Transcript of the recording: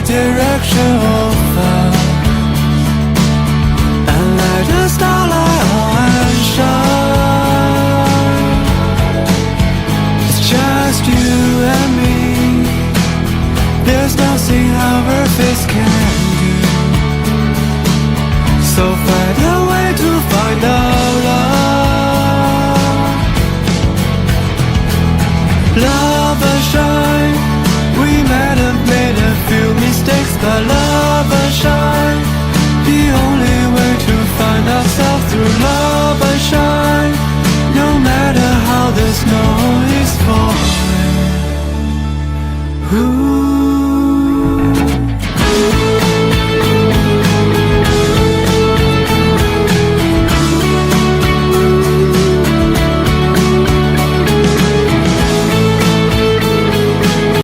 direction will find, and let the starlight on and shine. It's just you and me. There's nothing our face can do. So find a way to find out love. Love and shine. We might have made a few mistakes, but love and shine. The only way to find ourselves through love and shine. No matter how the snow is falling. Ooh.